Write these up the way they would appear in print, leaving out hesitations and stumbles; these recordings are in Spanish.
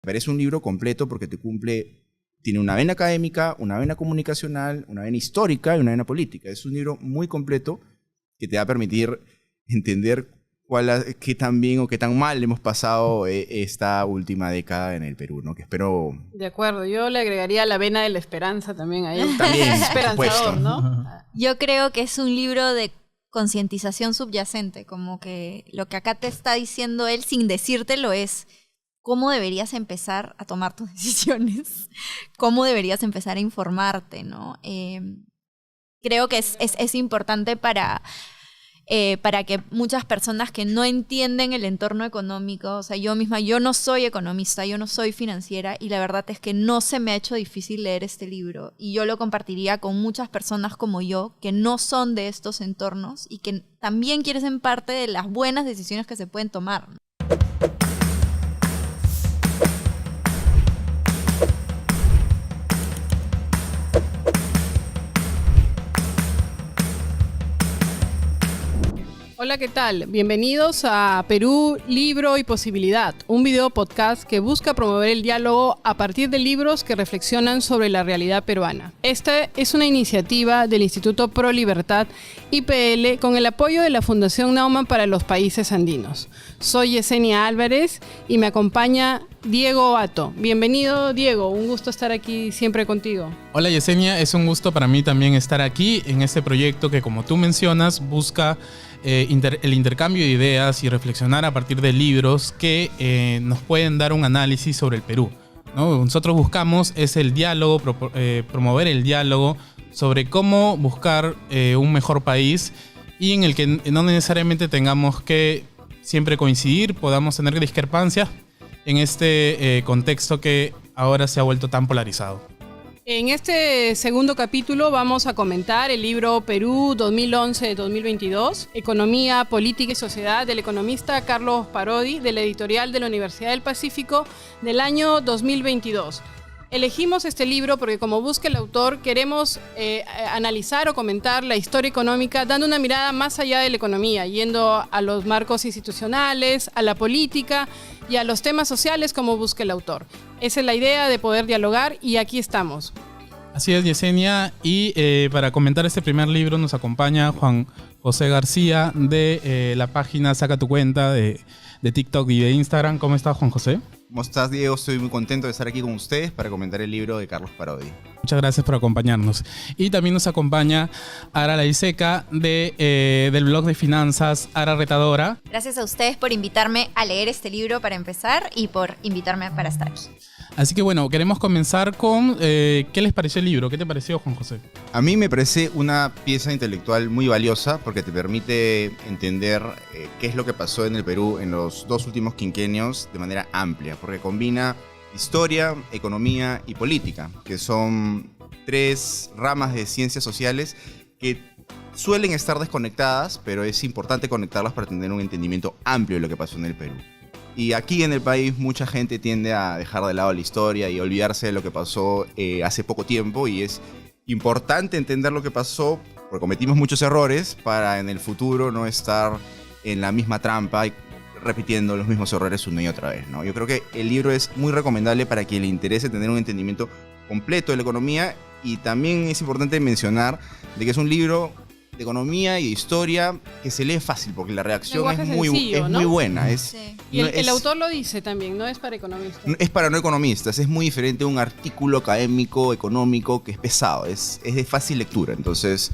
parece un libro completo porque tiene una vena académica, una vena comunicacional, una vena histórica y una vena política. Es un libro muy completo que te va a permitir entender qué tan bien o qué tan mal hemos pasado esta última década en el Perú, ¿no? Que espero... De acuerdo, yo le agregaría la vena de la esperanza también ahí. También, es esperanzador, ¿no? Yo creo que es un libro de concientización subyacente, como que lo que acá te está diciendo él sin decírtelo es cómo deberías empezar a tomar tus decisiones, cómo deberías empezar a informarte, ¿no? Creo que es importante para que muchas personas que no entienden el entorno económico, o sea, yo misma, yo no soy economista, yo no soy financiera y la verdad es que no se me ha hecho difícil leer este libro y yo lo compartiría con muchas personas como yo que no son de estos entornos y que también quieren ser parte de las buenas decisiones que se pueden tomar. Hola, ¿qué tal? Bienvenidos a Perú, Libro y Posibilidad, un video podcast que busca promover el diálogo a partir de libros que reflexionan sobre la realidad peruana. Esta es una iniciativa del Instituto Pro Libertad IPL con el apoyo de la Fundación Naumann para los Países Andinos. Soy Yesenia Álvarez y me acompaña Diego Atto. Bienvenido, Diego, un gusto estar aquí siempre contigo. Hola Yesenia, es un gusto para mí también estar aquí en este proyecto que, como tú mencionas, busca el intercambio de ideas y reflexionar a partir de libros que nos pueden dar un análisis sobre el Perú, ¿no? Nosotros buscamos el diálogo, promover el diálogo sobre cómo buscar un mejor país y en el que no necesariamente tengamos que siempre coincidir, podamos tener discrepancias en este contexto que ahora se ha vuelto tan polarizado. En este segundo capítulo vamos a comentar el libro Perú 2011-2022, Economía, Política y Sociedad, del economista Carlos Parodi, de la editorial de la Universidad del Pacífico, del año 2022. Elegimos este libro porque, como busca el autor, queremos analizar o comentar la historia económica dando una mirada más allá de la economía, yendo a los marcos institucionales, a la política y a los temas sociales como busca el autor. Esa es la idea de poder dialogar y aquí estamos. Así es, Yesenia, y para comentar este primer libro nos acompaña Juan José García de la página Saca tu Cuenta de TikTok y de Instagram. ¿Cómo estás, Juan José? ¿Cómo estás, Diego? Estoy muy contento de estar aquí con ustedes para comentar el libro de Carlos Parodi. Muchas gracias por acompañarnos. Y también nos acompaña Ara Laiseca del blog de finanzas Ara Retadora. Gracias a ustedes por invitarme a leer este libro para empezar y por invitarme para estar aquí. Así que bueno, queremos comenzar con ¿qué les pareció el libro? ¿Qué te pareció, Juan José? A mí me parece una pieza intelectual muy valiosa porque te permite entender qué es lo que pasó en el Perú en los 2 últimos quinquenios de manera amplia, porque combina historia, economía y política, que son 3 ramas de ciencias sociales que suelen estar desconectadas, pero es importante conectarlas para tener un entendimiento amplio de lo que pasó en el Perú. Y aquí en el país mucha gente tiende a dejar de lado la historia y olvidarse de lo que pasó hace poco tiempo, y es importante entender lo que pasó porque cometimos muchos errores para en el futuro no estar en la misma trampa y repitiendo los mismos errores una y otra vez, ¿no? Yo creo que el libro es muy recomendable para quien le interese tener un entendimiento completo de la economía, y también es importante mencionar de que es un libro de economía y de historia que se lee fácil porque la redacción Lenguaje es sencillo, ¿no? muy buena. Sí. Y el autor lo dice también, no es para economistas. Es para no economistas, es muy diferente a un artículo académico, económico, que es pesado, es de fácil lectura. Entonces,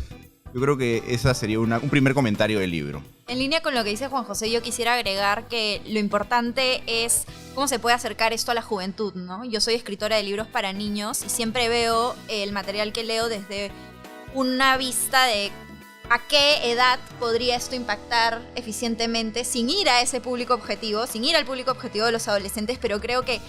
yo creo que esa sería un primer comentario del libro. En línea con lo que dice Juan José, yo quisiera agregar que lo importante es cómo se puede acercar esto a la juventud, ¿no? Yo soy escritora de libros para niños y siempre veo el material que leo desde una vista de a qué edad podría esto impactar eficientemente sin ir a ese público objetivo, sin ir al público objetivo de los adolescentes, pero creo que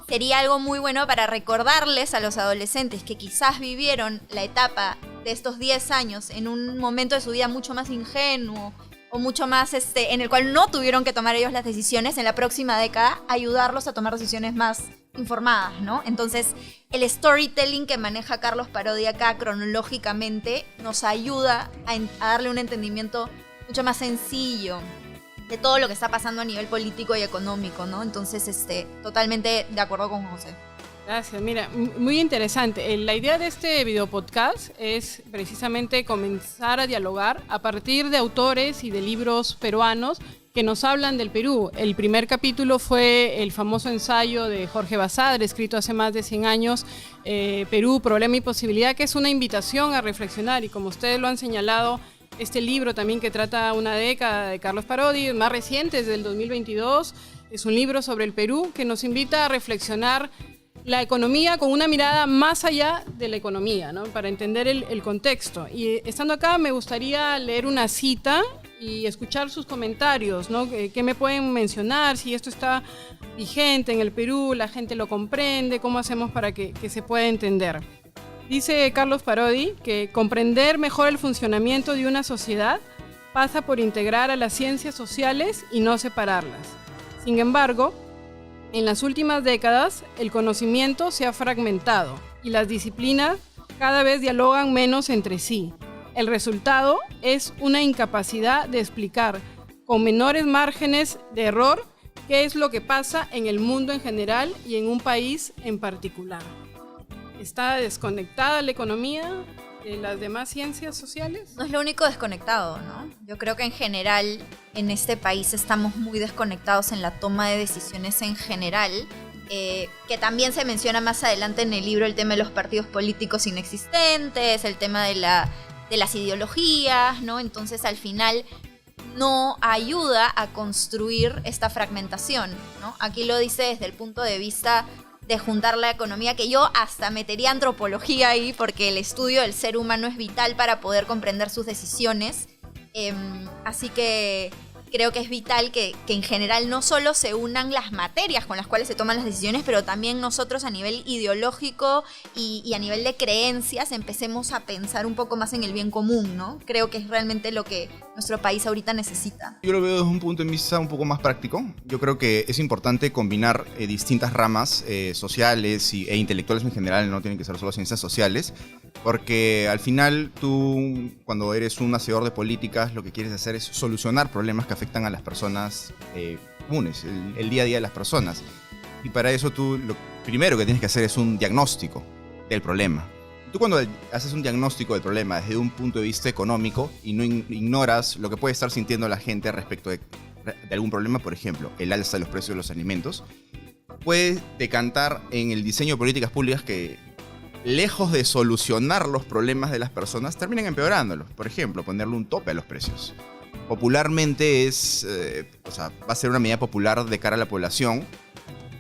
sería algo muy bueno para recordarles a los adolescentes que quizás vivieron la etapa de estos 10 años en un momento de su vida mucho más ingenuo o mucho más en el cual no tuvieron que tomar ellos las decisiones, en la próxima década ayudarlos a tomar decisiones más informadas, ¿no? Entonces, el storytelling que maneja Carlos Parodi acá cronológicamente nos ayuda a darle un entendimiento mucho más sencillo todo lo que está pasando a nivel político y económico, ¿no? Entonces, totalmente de acuerdo con José. Gracias, mira, muy interesante. La idea de este video podcast es precisamente comenzar a dialogar a partir de autores y de libros peruanos que nos hablan del Perú. El primer capítulo fue el famoso ensayo de Jorge Basadre, escrito hace más de 100 años, Perú, Problema y Posibilidad, que es una invitación a reflexionar, y como ustedes lo han señalado, este libro también que trata una década de Carlos Parodi, más reciente, es del 2022, es un libro sobre el Perú que nos invita a reflexionar la economía con una mirada más allá de la economía, ¿no? Para entender el contexto. Y estando acá me gustaría leer una cita y escuchar sus comentarios, ¿no? ¿Qué me pueden mencionar? Si esto está vigente en el Perú, la gente lo comprende, ¿cómo hacemos para que se pueda entender? Dice Carlos Parodi que comprender mejor el funcionamiento de una sociedad pasa por integrar a las ciencias sociales y no separarlas. Sin embargo, en las últimas décadas, el conocimiento se ha fragmentado y las disciplinas cada vez dialogan menos entre sí. El resultado es una incapacidad de explicar con menores márgenes de error qué es lo que pasa en el mundo en general y en un país en particular. ¿Está desconectada la economía de las demás ciencias sociales? No es lo único desconectado, ¿no? Yo creo que en general en este país estamos muy desconectados en la toma de decisiones en general, que también se menciona más adelante en el libro, el tema de los partidos políticos inexistentes, el tema de las ideologías, ¿no? Entonces al final no ayuda a construir esta fragmentación, ¿no? Aquí lo dice desde el punto de vista de juntar la economía, que yo hasta metería antropología ahí, porque el estudio del ser humano es vital para poder comprender sus decisiones. Así que creo que es vital que en general no solo se unan las materias con las cuales se toman las decisiones, pero también nosotros a nivel ideológico y a nivel de creencias empecemos a pensar un poco más en el bien común, ¿no? Creo que es realmente lo que nuestro país ahorita necesita. Yo lo veo desde un punto de vista un poco más práctico. Yo creo que es importante combinar distintas ramas sociales e intelectuales en general, no tienen que ser solo ciencias sociales, porque al final tú, cuando eres un hacedor de políticas, lo que quieres hacer es solucionar problemas que afectan a las personas comunes, el día a día de las personas. Y para eso tú lo primero que tienes que hacer es un diagnóstico del problema. Tú cuando haces un diagnóstico del problema desde un punto de vista económico y no ignoras lo que puede estar sintiendo la gente respecto de algún problema, por ejemplo, el alza de los precios de los alimentos, puedes decantar en el diseño de políticas públicas que, lejos de solucionar los problemas de las personas, terminan empeorándolos. Por ejemplo, ponerle un tope a los precios. Popularmente va a ser una medida popular de cara a la población,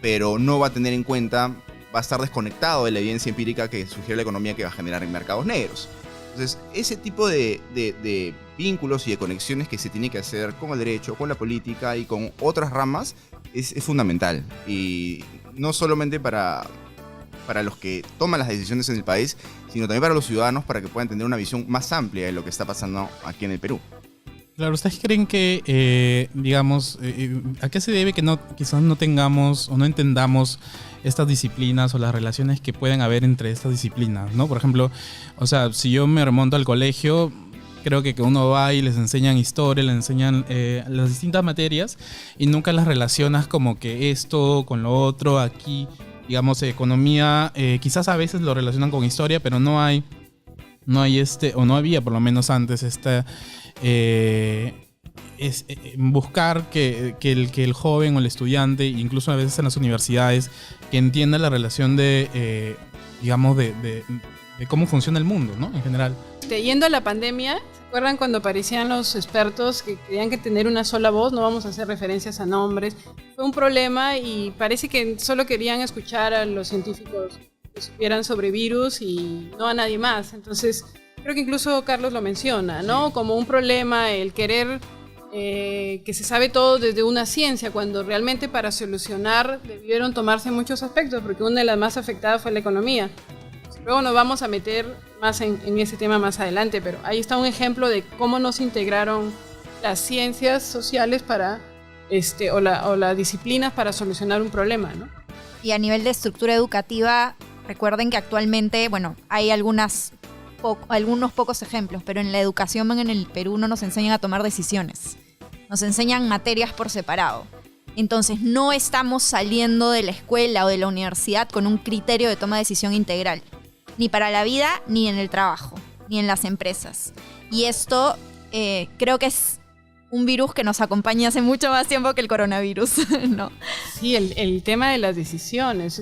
pero no va a tener en cuenta, va a estar desconectado de la evidencia empírica que sugiere la economía que va a generar en mercados negros. Entonces, ese tipo de vínculos y de conexiones que se tiene que hacer con el derecho, con la política y con otras ramas es fundamental. Y no solamente para los que toman las decisiones en el país, sino también para los ciudadanos, para que puedan tener una visión más amplia de lo que está pasando aquí en el Perú. Claro, ¿ustedes creen que, a qué se debe que quizás no tengamos o no entendamos estas disciplinas o las relaciones que pueden haber entre estas disciplinas, ¿no? Por ejemplo, o sea, si yo me remonto al colegio, creo que uno va y les enseñan historia, les enseñan las distintas materias y nunca las relacionas como que esto con lo otro. Aquí, digamos, economía, quizás a veces lo relacionan con historia, pero no hay o no había por lo menos antes buscar que el joven o el estudiante, incluso a veces en las universidades, que entienda la relación de cómo funciona el mundo, ¿no? En general. Yendo a la pandemia, ¿se acuerdan cuando aparecían los expertos que querían que tener una sola voz? No vamos a hacer referencias a nombres. Fue un problema y parece que solo querían escuchar a los científicos que supieran sobre virus y no a nadie más. Entonces, creo que incluso Carlos lo menciona, ¿no? Como un problema el querer que se sabe todo desde una ciencia, cuando realmente para solucionar debieron tomarse muchos aspectos, porque una de las más afectadas fue la economía. Luego nos vamos a meter más en ese tema más adelante, pero ahí está un ejemplo de cómo no se integraron las ciencias sociales para o las disciplinas para solucionar un problema, ¿no? Y a nivel de estructura educativa, recuerden que actualmente, bueno, hay algunos pocos ejemplos, pero en la educación en el Perú no nos enseñan a tomar decisiones. nos enseñan materias por separado. Entonces no estamos saliendo de la escuela o de la universidad con un criterio de toma de decisión integral, ni para la vida, ni en el trabajo, ni en las empresas. Y esto creo que es un virus que nos acompaña hace mucho más tiempo que el coronavirus, ¿no? Sí, el tema de las decisiones.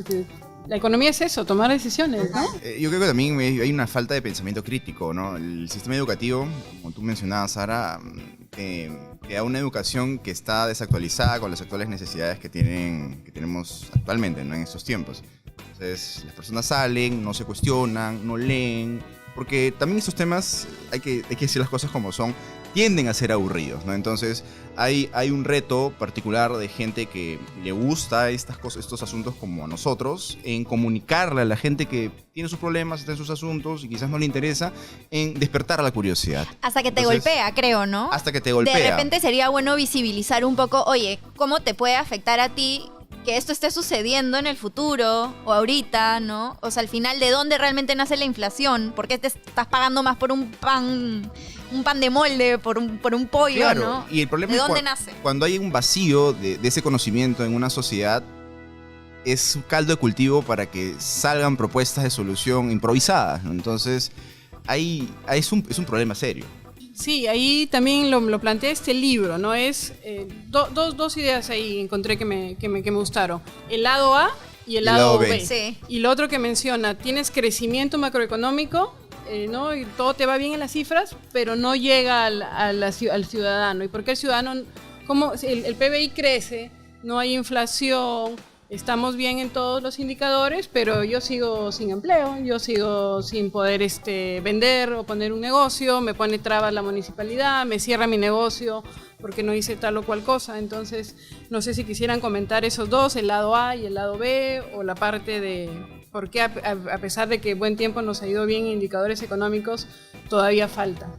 La economía es eso, tomar decisiones, ¿no? Yo creo que también hay una falta de pensamiento crítico, ¿no? El sistema educativo, como tú mencionabas, Sara, te da una educación que está desactualizada con las actuales necesidades que tenemos actualmente, ¿no? En estos tiempos. Entonces, las personas salen, no se cuestionan, no leen, porque también estos temas, hay que decir las cosas como son, tienden a ser aburridos, ¿no? Entonces, hay un reto particular de gente que le gusta estas cosas, estos asuntos como a nosotros, en comunicarle a la gente que tiene sus problemas, está en sus asuntos y quizás no le interesa, en despertar la curiosidad. Hasta que te Entonces, golpea, creo, ¿no? Hasta que te golpea. De repente sería bueno visibilizar un poco, oye, ¿cómo te puede afectar a ti que esto esté sucediendo en el futuro o ahorita, ¿no? O sea, al final, ¿de dónde realmente nace la inflación? ¿Por qué te estás pagando más por un pan de molde, por un pollo, Claro, ¿no? y el problema ¿De es dónde nace? cuando hay un vacío de ese conocimiento en una sociedad, es un caldo de cultivo para que salgan propuestas de solución improvisadas, ¿no? Entonces, es un problema serio. Sí, ahí también lo plantea este libro, ¿no? Es dos ideas ahí encontré que me gustaron. El lado A y el lado B. Sí. Y lo otro que menciona, tienes crecimiento macroeconómico, ¿no? Y todo te va bien en las cifras, pero no llega al ciudadano. ¿Y por qué el ciudadano? ¿Cómo el PBI crece? No hay inflación. Estamos bien en todos los indicadores, pero yo sigo sin empleo, yo sigo sin poder vender o poner un negocio, me pone trabas la municipalidad, me cierra mi negocio porque no hice tal o cual cosa. Entonces, no sé si quisieran comentar esos dos, el lado A y el lado B, o la parte de por qué a pesar de que buen tiempo nos ha ido bien en indicadores económicos, todavía falta.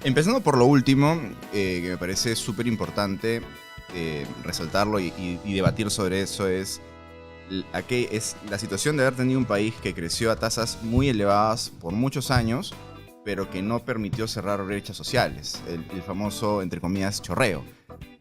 Empezando por lo último, que me parece súper importante resaltarlo y debatir sobre eso, es la situación de haber tenido un país que creció a tasas muy elevadas por muchos años, pero que no permitió cerrar brechas sociales, el famoso, entre comillas, chorreo.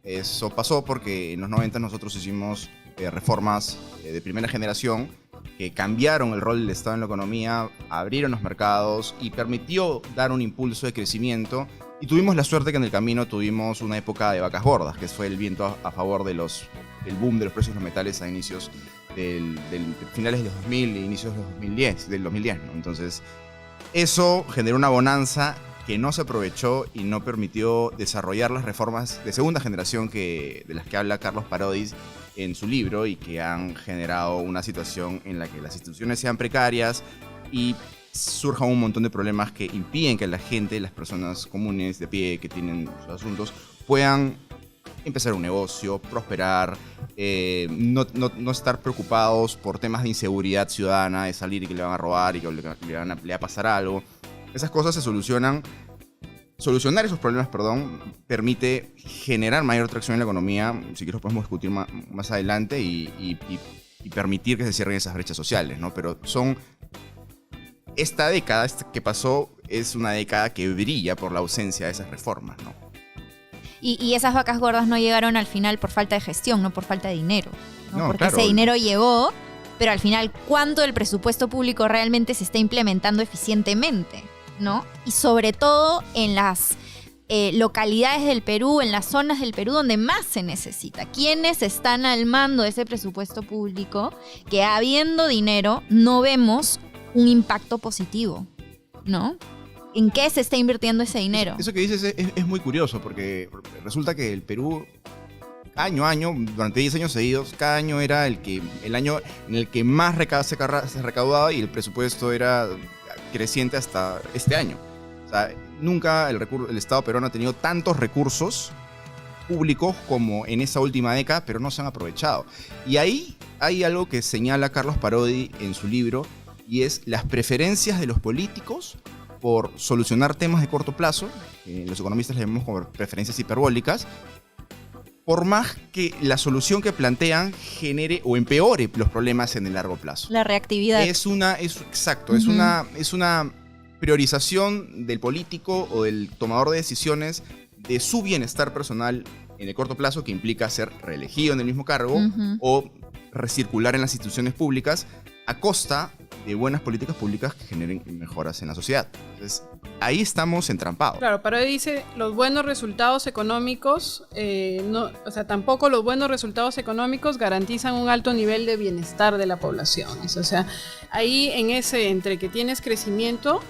Eso pasó porque en los 90 nosotros hicimos reformas de primera generación que cambiaron el rol del Estado en la economía, abrieron los mercados y permitió dar un impulso de crecimiento. Y tuvimos la suerte que en el camino tuvimos una época de vacas gordas, que fue el viento a favor del boom de los precios de los metales a inicios del finales de los 2000 e inicios del 2010, ¿no? Entonces, eso generó una bonanza que no se aprovechó y no permitió desarrollar las reformas de segunda generación de las que habla Carlos Parodi en su libro y que han generado una situación en la que las instituciones sean precarias y surjan un montón de problemas que impiden que la gente, las personas comunes de pie que tienen sus asuntos, puedan empezar un negocio, prosperar, no estar preocupados por temas de inseguridad ciudadana, de salir y que le van a robar y que le va a pasar algo. Esas cosas se solucionan. Solucionar esos problemas, permite generar mayor tracción en la economía, si quieres podemos discutir más adelante, y permitir que se cierren esas brechas sociales, ¿no? Pero esta década que pasó es una década que brilla por la ausencia de esas reformas, ¿no? Y esas vacas gordas no llegaron al final por falta de gestión, no por falta de dinero, ¿no? Porque claro, ese dinero llegó, pero al final, ¿cuánto del presupuesto público realmente se está implementando eficientemente, ¿no? Y sobre todo en las localidades del Perú, en las zonas del Perú donde más se necesita. ¿Quiénes están al mando de ese presupuesto público que, habiendo dinero, no vemos un impacto positivo, ¿no? ¿En qué se está invirtiendo ese dinero? Eso que dices es muy curioso, porque resulta que el Perú, año a año, durante 10 años seguidos, cada año era el año en el que más se recaudaba y el presupuesto era creciente hasta este año. O sea, nunca el Estado peruano ha tenido tantos recursos públicos como en esa última década, pero no se han aprovechado. Y ahí hay algo que señala Carlos Parodi en su libro, y es las preferencias de los políticos por solucionar temas de corto plazo, los economistas le llamamos como preferencias hiperbólicas, por más que la solución que plantean genere o empeore los problemas en el largo plazo. La reactividad. Exacto, es una priorización del político o del tomador de decisiones de su bienestar personal en el corto plazo, que implica ser reelegido en el mismo cargo o recircular en las instituciones públicas a costa de buenas políticas públicas que generen mejoras en la sociedad. Entonces, ahí estamos entrampados. Claro, pero dice, los buenos resultados económicos, tampoco los buenos resultados económicos garantizan un alto nivel de bienestar de la población. O sea, ahí en ese, entre que tienes crecimiento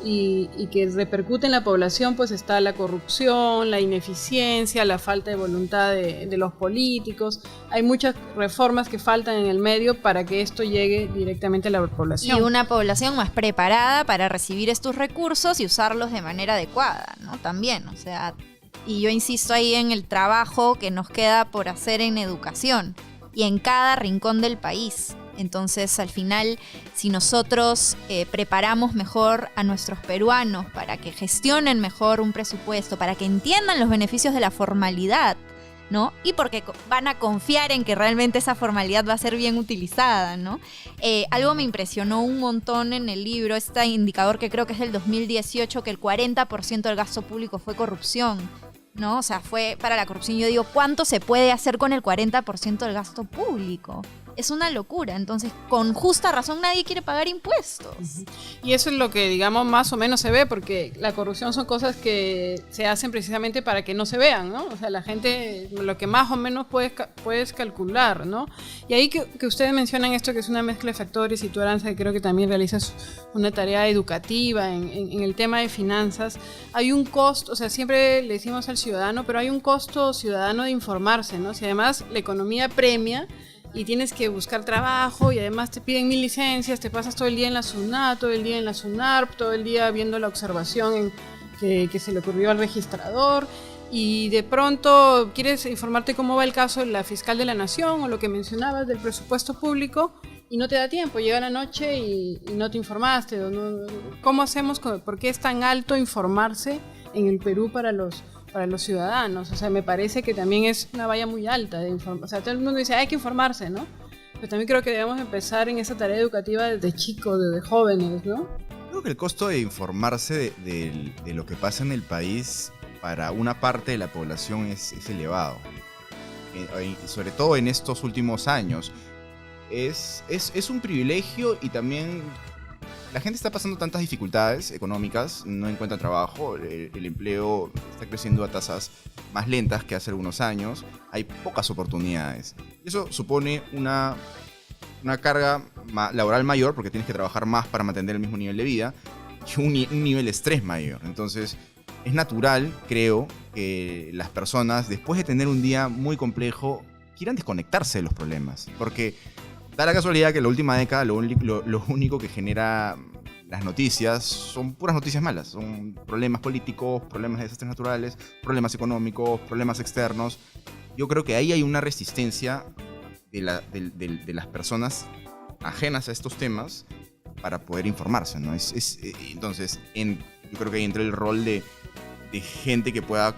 y que repercute en la población, pues está la corrupción, la ineficiencia, la falta de voluntad de los políticos. Hay muchas reformas que faltan en el medio para que esto llegue directamente a la población. Y una población más preparada para recibir estos recursos y usarlos de manera adecuada, ¿no? También, o sea, y yo insisto ahí en el trabajo que nos queda por hacer en educación y en cada rincón del país. Entonces, al final, si nosotros preparamos mejor a nuestros peruanos para que gestionen mejor un presupuesto, para que entiendan los beneficios de la formalidad, ¿no? Y porque van a confiar en que realmente esa formalidad va a ser bien utilizada, ¿no? Algo me impresionó un montón en el libro, este indicador que creo que es del 2018, que el 40% del gasto público fue corrupción, ¿no? O sea, fue para la corrupción. Yo digo, ¿cuánto se puede hacer con el 40% del gasto público? Es una locura. Entonces, con justa razón, nadie quiere pagar impuestos. Y eso es lo que, digamos, más o menos se ve, porque la corrupción son cosas que se hacen precisamente para que no se vean, ¿no? O sea, la gente, lo que más o menos puedes calcular, ¿no? Y ahí que ustedes mencionan esto, que es una mezcla de factores, y tú, Aranza, que creo que también realizas una tarea educativa en el tema de finanzas, hay un costo, o sea, siempre le decimos al ciudadano, pero hay un costo ciudadano de informarse, ¿no? Si además la economía premia, y tienes que buscar trabajo y además te piden 1000 licencias, te pasas todo el día en la SUNAT, todo el día en la SUNARP, todo el día viendo la observación que se le ocurrió al registrador, y de pronto quieres informarte cómo va el caso de la fiscal de la Nación o lo que mencionabas del presupuesto público y no te da tiempo, llega la noche y no te informaste. ¿Cómo hacemos? ¿Por qué es tan alto informarse en el Perú para los ciudadanos? O sea, me parece que también es una valla muy alta de informar. O sea, todo el mundo dice, hay que informarse, ¿no? Pero también creo que debemos empezar en esa tarea educativa desde chicos, desde jóvenes, ¿no? Creo que el costo de informarse de lo que pasa en el país para una parte de la población es elevado. Sobre todo en estos últimos años. Es un privilegio, y también la gente está pasando tantas dificultades económicas, no encuentra trabajo, el empleo está creciendo a tasas más lentas que hace algunos años, hay pocas oportunidades. Eso supone una carga laboral mayor, porque tienes que trabajar más para mantener el mismo nivel de vida, y un nivel de estrés mayor. Entonces, es natural, creo, que las personas, después de tener un día muy complejo, quieran desconectarse de los problemas, porque da la casualidad que en la última década lo único que genera las noticias son puras noticias malas. Son problemas políticos, problemas de desastres naturales, problemas económicos, problemas externos. Yo creo que ahí hay una resistencia de las personas ajenas a estos temas para poder informarse, ¿no? Entonces, yo creo que ahí entra el rol de gente que pueda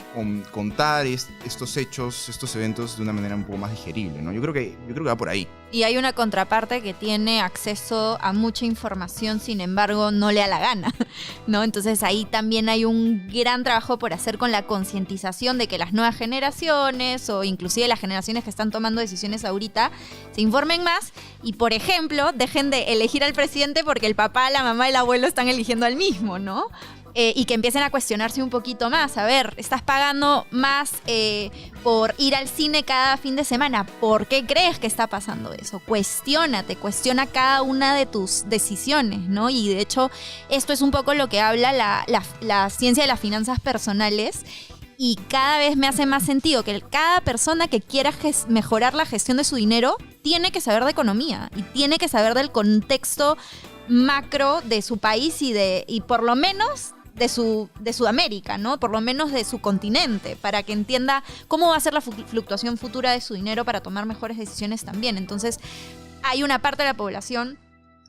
contar estos hechos, estos eventos de una manera un poco más digerible, ¿no? Yo creo que va por ahí. Y hay una contraparte que tiene acceso a mucha información, sin embargo, no le da la gana, ¿no? Entonces ahí también hay un gran trabajo por hacer con la concientización de que las nuevas generaciones, o inclusive las generaciones que están tomando decisiones ahorita, se informen más y, por ejemplo, dejen de elegir al presidente porque el papá, la mamá y el abuelo están eligiendo al mismo, ¿no? Y que empiecen a cuestionarse un poquito más. A ver, estás pagando más por ir al cine cada fin de semana. ¿Por qué crees que está pasando eso? Cuestiona cada una de tus decisiones, ¿no? Y de hecho, esto es un poco lo que habla la ciencia de las finanzas personales. Y cada vez me hace más sentido que cada persona que quiera mejorar la gestión de su dinero tiene que saber de economía y tiene que saber del contexto macro de su país y por lo menos de Sudamérica, ¿no? Por lo menos de su continente, para que entienda cómo va a ser la fluctuación futura de su dinero para tomar mejores decisiones también. Entonces, hay una parte de la población,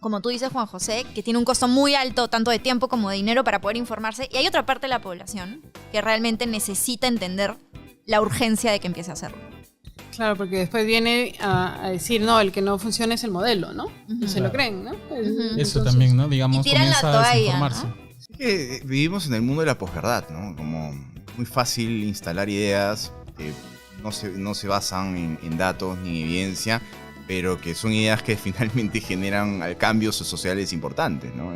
como tú dices, Juan José, que tiene un costo muy alto, tanto de tiempo como de dinero, para poder informarse, y hay otra parte de la población que realmente necesita entender la urgencia de que empiece a hacerlo. Claro, porque después viene a decir, no, el que no funciona es el modelo, ¿no? Y se lo creen, ¿no? Eso también, ¿no? Digamos, y tiran comienza la toalla, a desinformarse. ¿no? Es que vivimos en el mundo de la posverdad, ¿no? Como muy fácil instalar ideas que no se basan en datos ni en evidencia, pero que son ideas que finalmente generan cambios sociales importantes, ¿no?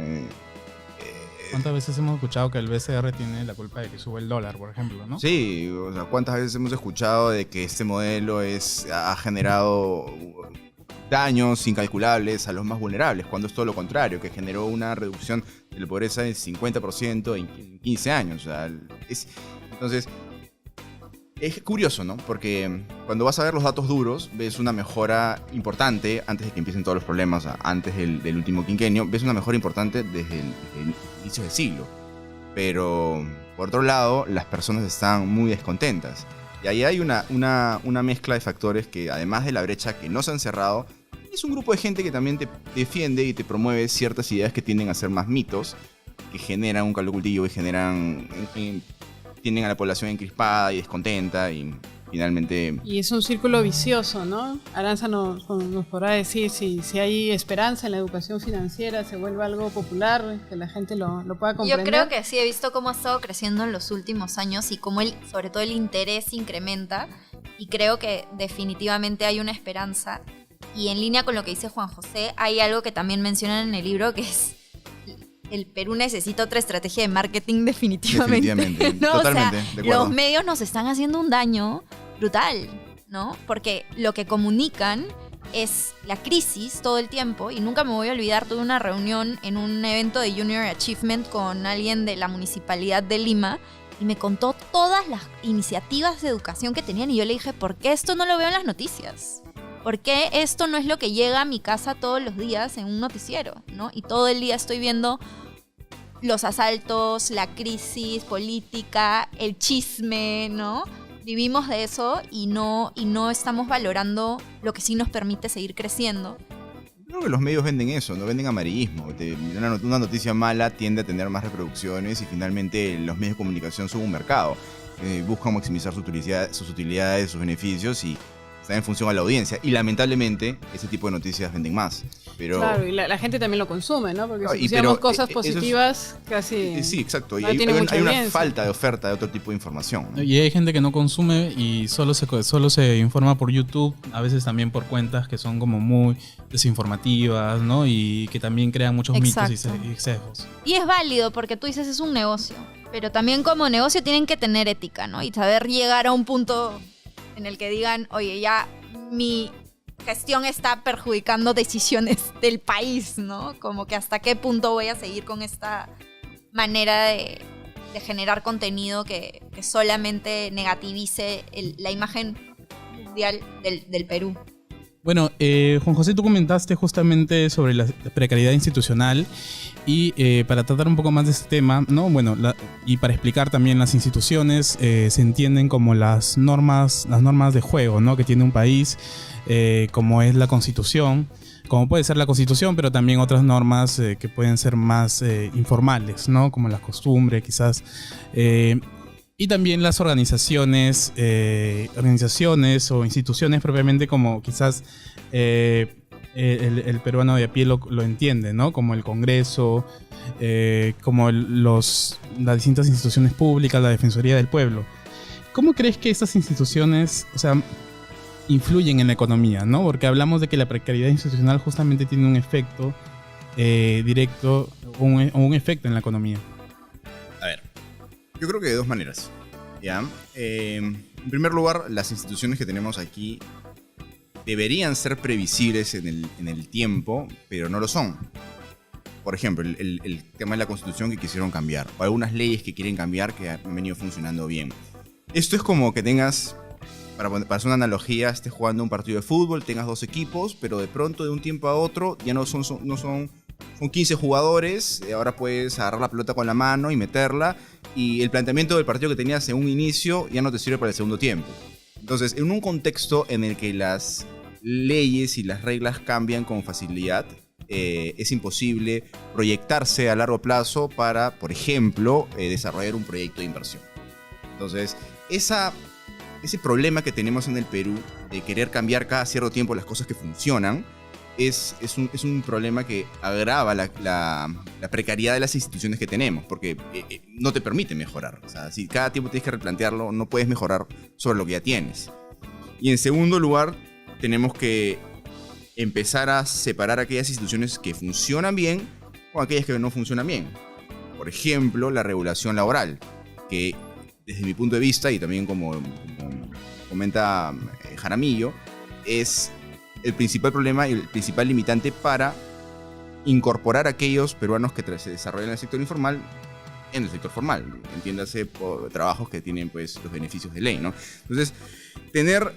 ¿Cuántas veces hemos escuchado que el BCR tiene la culpa de que sube el dólar, por ejemplo, ¿no? Sí, o sea, ¿cuántas veces hemos escuchado de que este modelo ha generado daños incalculables a los más vulnerables, cuando es todo lo contrario, que generó una reducción de la pobreza del 50% en 15 años? O sea, entonces, es curioso, ¿no? Porque cuando vas a ver los datos duros, ves una mejora importante antes de que empiecen todos los problemas, o sea, antes del último quinquenio, ves una mejora importante desde el inicio del siglo. Pero, por otro lado, las personas están muy descontentas. Y ahí hay una mezcla de factores que, además de la brecha que no se han cerrado, es un grupo de gente que también te defiende y te promueve ciertas ideas que tienden a ser más mitos, que generan un caldo de cultivo y tienen a la población encrispada y descontenta y finalmente... Y es un círculo vicioso, ¿no? Arantxa nos podrá decir si hay esperanza en la educación financiera, se vuelve algo popular, que la gente lo pueda comprender. Yo creo que sí, he visto cómo ha estado creciendo en los últimos años y cómo sobre todo el interés incrementa, y creo que definitivamente hay una esperanza. Y en línea con lo que dice Juan José, hay algo que también mencionan en el libro, que es: el Perú necesita otra estrategia de marketing definitivamente. ¿No? Totalmente, o sea, de acuerdo. Los medios nos están haciendo un daño brutal, ¿no? Porque lo que comunican es la crisis todo el tiempo, y nunca me voy a olvidar, tuve una reunión en un evento de Junior Achievement con alguien de la Municipalidad de Lima, y me contó todas las iniciativas de educación que tenían, y yo le dije, ¿por qué esto no lo veo en las noticias? ¿Por qué esto no es lo que llega a mi casa todos los días en un noticiero, ¿no? Y todo el día estoy viendo los asaltos, la crisis política, el chisme, ¿no? Vivimos de eso y no estamos valorando lo que sí nos permite seguir creciendo. Creo que los medios venden eso, no venden amarillismo. Una noticia mala tiende a tener más reproducciones y finalmente los medios de comunicación son un mercado. Buscan maximizar sus utilidades, sus beneficios y están en función a la audiencia. Y lamentablemente ese tipo de noticias venden más. Pero, claro, y la gente también lo consume, ¿no? Porque si pusiéramos cosas positivas, casi... Sí, exacto. No y tiene mucha hay una audiencia. falta de oferta de otro tipo de información, ¿no? Y hay gente que no consume y solo se informa por YouTube, a veces también por cuentas que son como muy desinformativas, ¿no? Y que también crean muchos mitos y sesgos. Y es válido porque tú dices es un negocio, pero también como negocio tienen que tener ética, ¿no? Y saber llegar a un punto en el que digan, oye, ya mi gestión está perjudicando decisiones del país, ¿no? Como que hasta qué punto voy a seguir con esta manera de generar contenido que solamente negativice la imagen mundial del Perú. Bueno, Juan José, tú comentaste justamente sobre la precariedad institucional y para tratar un poco más de este tema, ¿no? Bueno, y para explicar también las instituciones, se entienden como las normas de juego, ¿no? Que tiene un país, como es la Constitución, como puede ser la Constitución, pero también otras normas que pueden ser más informales, ¿no? Como las costumbres, quizás. Y también las organizaciones o instituciones propiamente, como quizás el peruano de a pie lo entiende, ¿no? Como el Congreso, como las distintas instituciones públicas, la Defensoría del Pueblo. ¿Cómo crees que estas instituciones, o sea, influyen en la economía, ¿no? Porque hablamos de que la precariedad institucional justamente tiene un efecto directo o un efecto en la economía. A ver, yo creo que de dos maneras, ¿ya? En primer lugar, las instituciones que tenemos aquí deberían ser previsibles en el tiempo, pero no lo son. Por ejemplo, el tema de la Constitución que quisieron cambiar, o algunas leyes que quieren cambiar que han venido funcionando bien. Esto es como que tengas, para hacer una analogía, estés jugando un partido de fútbol, tengas dos equipos, pero de pronto de un tiempo a otro ya no son 15 jugadores, ahora puedes agarrar la pelota con la mano y meterla, y el planteamiento del partido que tenías en un inicio ya no te sirve para el segundo tiempo. Entonces, en un contexto en el que las leyes y las reglas cambian con facilidad, es imposible proyectarse a largo plazo para, por ejemplo, desarrollar un proyecto de inversión. Entonces, ese problema que tenemos en el Perú de querer cambiar cada cierto tiempo las cosas que funcionan, es un problema que agrava la precariedad de las instituciones que tenemos, porque no te permite mejorar. O sea, si cada tiempo tienes que replantearlo, no puedes mejorar sobre lo que ya tienes. Y en segundo lugar, tenemos que empezar a separar aquellas instituciones que funcionan bien con aquellas que no funcionan bien. Por ejemplo, la regulación laboral, que desde mi punto de vista, y también como comenta Jaramillo, es el principal problema y el principal limitante para incorporar a aquellos peruanos que se desarrollan en el sector informal en el sector formal, entiéndase por trabajos que tienen pues los beneficios de ley, ¿no? Entonces, tener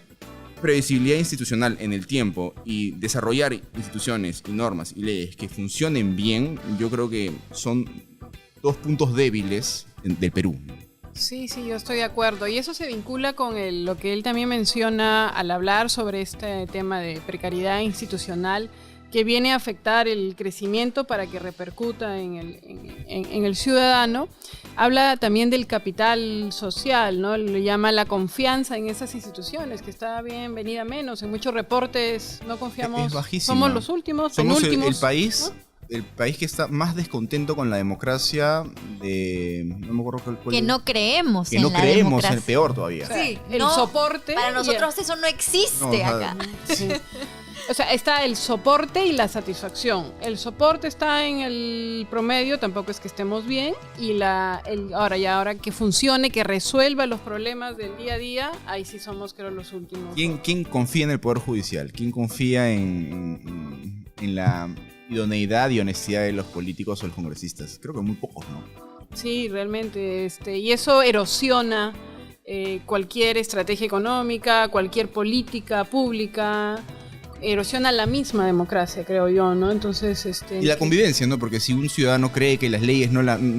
previsibilidad institucional en el tiempo y desarrollar instituciones y normas y leyes que funcionen bien, yo creo que son dos puntos débiles del Perú. Sí, yo estoy de acuerdo. Y eso se vincula con lo que él también menciona al hablar sobre este tema de precariedad institucional que viene a afectar el crecimiento para que repercuta en el ciudadano. Habla también del capital social, ¿no? Lo llama la confianza en esas instituciones, que está bien venida menos. En muchos reportes no confiamos. Es bajísima. Somos los últimos, somos penúltimos. el país... ¿no? El país que está más descontento con la democracia no me acuerdo cuál que no creemos en la democracia. Que no creemos, el peor todavía. Sí, el soporte. Para nosotros eso no existe acá. Sí. O sea, está el soporte y la satisfacción. El soporte está en el promedio, tampoco es que estemos bien. Y ahora que funcione, que resuelva los problemas del día a día, ahí sí somos, creo, los últimos. ¿Quién confía en el Poder Judicial? ¿Quién confía en la idoneidad y honestidad de los políticos o los congresistas? Creo que muy pocos, ¿no? Sí, realmente. Y eso erosiona cualquier estrategia económica, cualquier política pública. Erosiona la misma democracia, creo yo, ¿no? Entonces, y la convivencia, ¿no? Porque si un ciudadano cree que las leyes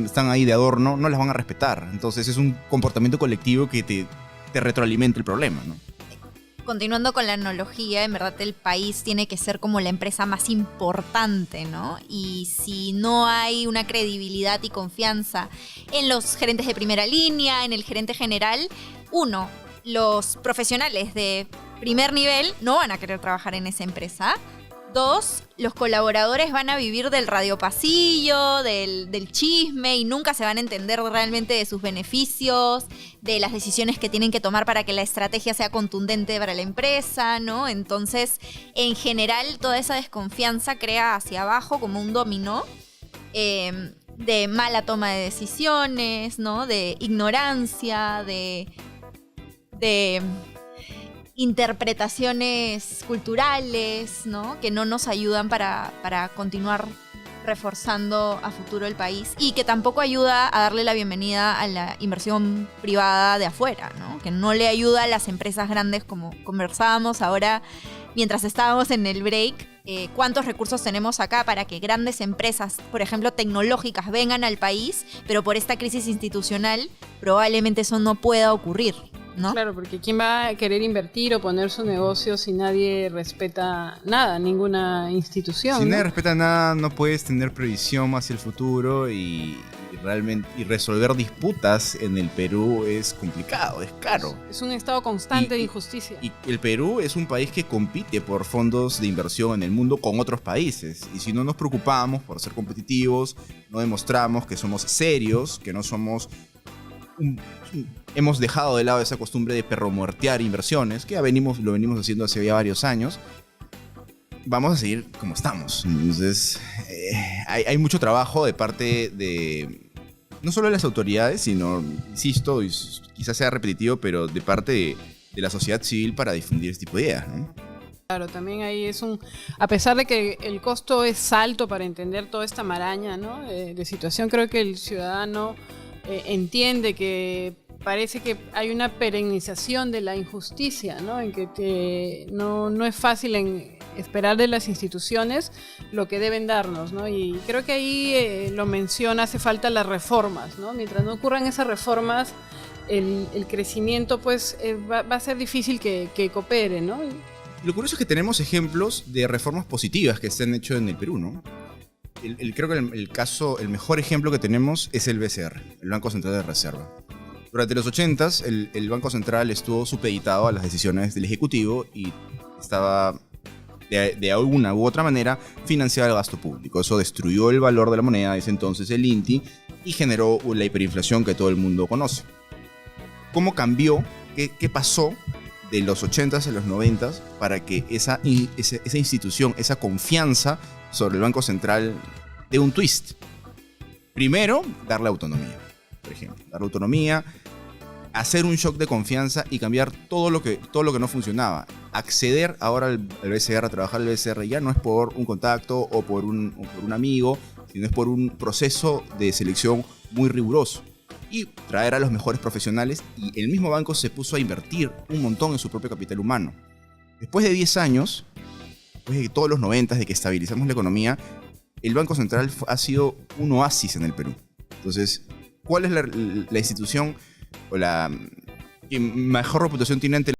están ahí de adorno, no las van a respetar. Entonces es un comportamiento colectivo que te retroalimenta el problema, ¿no? Continuando con la analogía, en verdad el país tiene que ser como la empresa más importante, ¿no? Y si no hay una credibilidad y confianza en los gerentes de primera línea, en el gerente general, los profesionales de primer nivel no van a querer trabajar en esa empresa. 2, los colaboradores van a vivir del radiopasillo, del chisme y nunca se van a entender realmente de sus beneficios, de las decisiones que tienen que tomar para que la estrategia sea contundente para la empresa, ¿no? Entonces, en general, toda esa desconfianza crea hacia abajo como un dominó de mala toma de decisiones, ¿no? De ignorancia, de interpretaciones culturales, ¿no? Que no nos ayudan para continuar reforzando a futuro el país y que tampoco ayuda a darle la bienvenida a la inversión privada de afuera, ¿no? Que no le ayuda a las empresas grandes, como conversábamos ahora mientras estábamos en el break. ¿Cuántos recursos tenemos acá para que grandes empresas, por ejemplo tecnológicas, vengan al país, pero por esta crisis institucional probablemente eso no pueda ocurrir, ¿no? Claro, porque ¿quién va a querer invertir o poner su negocio si nadie respeta nada, ninguna institución? Si nadie respeta nada, no puedes tener previsión hacia el futuro y resolver disputas en el Perú es complicado, es caro. Es un estado constante de injusticia. Y el Perú es un país que compite por fondos de inversión en el mundo con otros países. Y si no nos preocupamos por ser competitivos, no demostramos que somos serios, que no somos... hemos dejado de lado esa costumbre de perromuertear inversiones, que lo venimos haciendo hace ya varios años, vamos a seguir como estamos. Entonces, hay mucho trabajo de parte de no solo de las autoridades, sino, insisto, y quizás sea repetitivo, pero de parte de la sociedad civil para difundir este tipo de ideas, ¿no? Claro, también ahí a pesar de que el costo es alto para entender toda esta maraña, ¿no? de situación, creo que el ciudadano entiende que parece que hay una perennización de la injusticia, ¿no? En que no es fácil esperar de las instituciones lo que deben darnos, ¿no? Y creo que ahí lo menciona, hace falta las reformas, ¿no? Mientras no ocurran esas reformas, el crecimiento pues va a ser difícil que coopere, ¿no? Lo curioso es que tenemos ejemplos de reformas positivas que se han hecho en el Perú, ¿no? Creo que el mejor ejemplo que tenemos es el BCR, el Banco Central de Reserva. Durante los 80s, el Banco Central estuvo supeditado a las decisiones del Ejecutivo y estaba de alguna u otra manera financiaba el gasto público. Eso destruyó el valor de la moneda, ese entonces el INTI, y generó la hiperinflación que todo el mundo conoce. ¿Cómo cambió? ¿Qué pasó de los 80s a los 90s para que esa institución, esa confianza sobre el Banco Central dé un twist? Primero, darle autonomía, por ejemplo. Darle autonomía, hacer un shock de confianza y cambiar todo lo que no funcionaba. Acceder ahora al BCR, a trabajar al BCR, ya no es por un contacto o por un amigo, sino es por un proceso de selección muy riguroso. Y traer a los mejores profesionales, y el mismo banco se puso a invertir un montón en su propio capital humano. Después de 10 años, después de todos los 90s, de que estabilizamos la economía, el Banco Central ha sido un oasis en el Perú. Entonces, ¿cuál es la institución o la que mejor reputación tiene ante